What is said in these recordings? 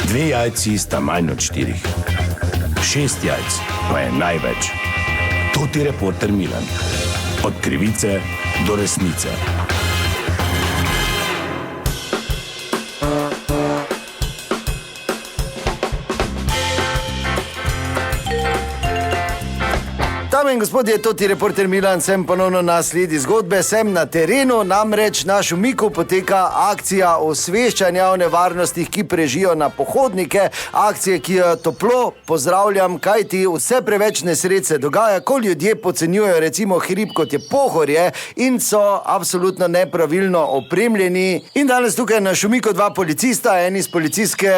2 jajci sta manj od 4. 6 jajc pa je največ. To ti reporter Milan. Od krivice do resnice. Dame in gospodje, to ti reporter Milan, sem ponovno na sledi zgodbe, sem na terenu, namreč na Šumiku poteka akcija osveščanja o nevarnostih, ki prežijo na pohodnike, akcije, ki jo toplo pozdravljam, kajti vse preveč nesreč se dogaja, ko ljudje podcenjujejo recimo hrib, kot je Pohorje, in so absolutno nepravilno opremljeni. In danes tukaj na Šumiku 2 policista, en iz policijske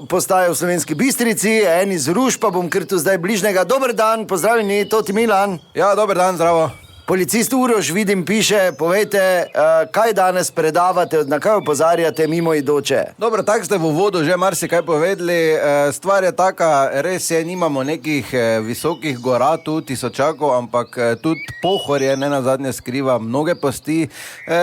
postaje v Slovenski Bistrici, en iz Ruš, pa bom kar tu zdaj bližnjega. Dober dan, pozdravljeni, to ti Milan. Ja, dober dan, zdravo. Policist Uroš, vidim, piše, povejte, kaj danes predavate, na kaj opozarjate mimoidoče? Dobro, tako ste v uvodu že marsikaj povedali. Stvar je taka, res je, nimamo nekih visokih gora tu, tisočakov, ampak tudi Pohorje nenazadnje skriva mnoge pasti.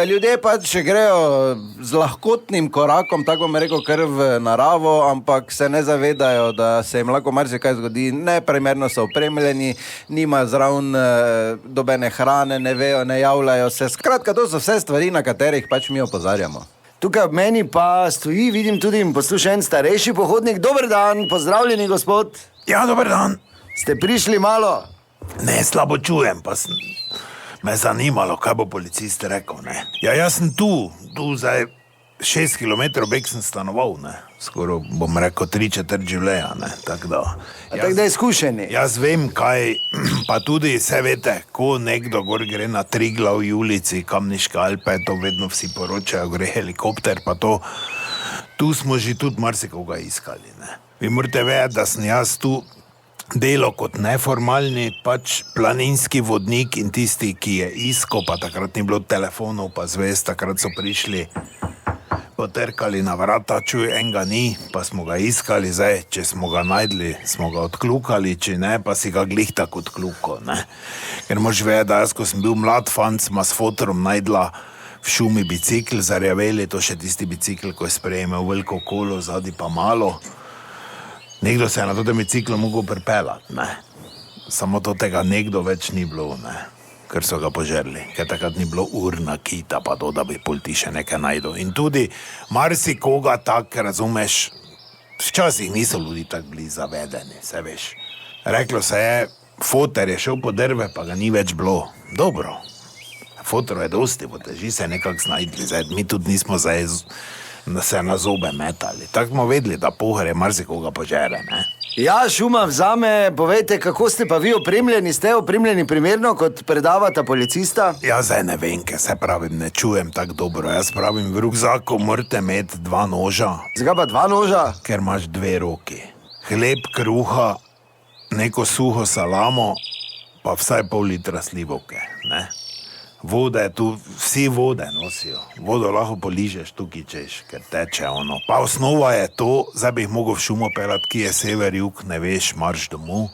Ljudje pač grejo z lahkotnim korakom, tako bom rekel, kar v naravo, ampak se ne zavedajo, da se jim lahko marsikaj zgodi. Neprimerno so opremljeni, nima zraven dobene hrane, ne vejo, ne javljajo se. Skratka, to so vse stvari, na katerih pač mi opozarjamo. Tukaj ob meni pa stoji, vidim tudi in poslušen starejši pohodnik. Dober dan, pozdravljeni gospod. Ja, dober dan. Ste prišli malo? Ne, slabo čujem, pa me zanimalo, kaj bo policist rekel, ne. Ja, jaz sem tu zdaj 6 kilometrov bek sem stanoval, ne. Skoro bom rekel 3/4 življenja, ne, tako da. Tako da izkušeni. Jaz vem, kaj, pa tudi vse veste, ko nekdo gor gre na Triglav ulici, Kamniške Alpe, to vedno vsi poročajo, gre helikopter, pa to. Tu smo že tudi marsikoga iskali, ne. Vi morate vedeti, da sem jaz tu delo kot neformalni pač planinski vodnik in tisti, ki je iskal, pa takrat ni bilo telefonov, pa zvest, takrat so prišli, potrkali na vrata, čuj, enega ni, pa smo ga iskali, zdaj, če smo ga najdli, smo ga odklukali, če ne, pa si ga glih tako odklukal, ne. Ker moš vedeti, da jaz, ko sem bil mlad fant, sma s fotorom najdla v šumi bicikl, zarjaveli, to še tisti bicikl, ko je sprejemel veliko kolo, zadnji pa malo. Nekdo se je na to biciklo mogel pripeljati, ne. Samo to tega nekdo več ni bilo, ne. Ker so ga požerli, ker takrat ni bilo urna kita, pa to, da bi polti še nekaj najdel. In tudi marsikoga tak, razumeš, včasih niso ljudi tako bili zavedeni, se veš. Reklo se je, foter je šel po drve, pa ga ni več bilo. Dobro, fotor je dosti, poteži se nekako znajdli, zdaj, mi tudi nismo zdaj se na zobe metali. Tako smo vedeli, da Pohorje marsikoga požere, ne. Ja, šuma vzame, povejte, kako ste pa vi opremljeni? Ste opremljeni primerno, kot predavata policista? Ja, zdaj ne vem, ker se pravim, ne čujem tako dobro. Jaz pravim, v rukzaku morate imeti 2 noža. Zakaj pa 2 noža? Ker imaš 2 roki. Hleb, kruha, neko suho salamo, pa vsaj pol litra slivovke, ne. Voda je tu, vsi vode nosijo. Vodo lahko poližeš tukaj, češ, ker teče ono. Pa osnova je to, zdaj bi jih mogel v šumo pelati, ki je sever, jug, ne veš, marš domov.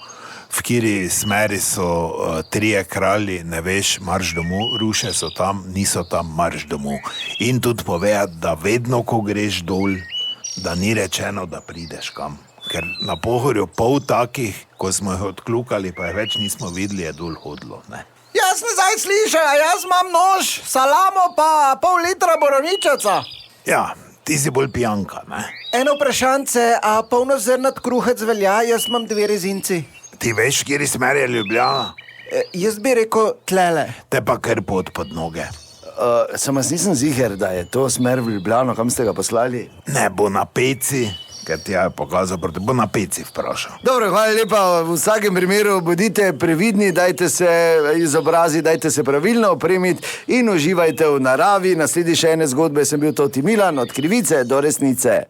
V kiri smeri so 3 kralji, ne veš, marš domov. Ruše so tam, niso tam, marš domov. In tudi povedati, da vedno, ko greš dol, da ni rečeno, da prideš kam. Ker na Pohorju pol takih, ko smo jih odklukali, pa jih več nismo videli, je dol hodilo, ne. Jaz ne zdaj slišal, jaz imam nož, salamo pa pol litra borovničaca. Ja, ti si bolj pijanka, ne. Eno vprašance, a polnozrnat kruhec velja, jaz imam 2 rezinci. Ti veš, kjeri smer je Ljubljana? Jaz bi rekel tlele. Te pa kar pod noge. Samo nisem ziher, da je to smer v Ljubljano, kam ste ga poslali? Ne, bo na Peci, ker ti je pokazal, bo na Peci vprašal. Dobro, hvala lepa, v vsakem primeru bodite previdni, dajte se izobraziti, dajte se pravilno opremiti in uživajte v naravi. Nasledi še ene zgodbe, sem bil to ti Milan, od krivice do resnice.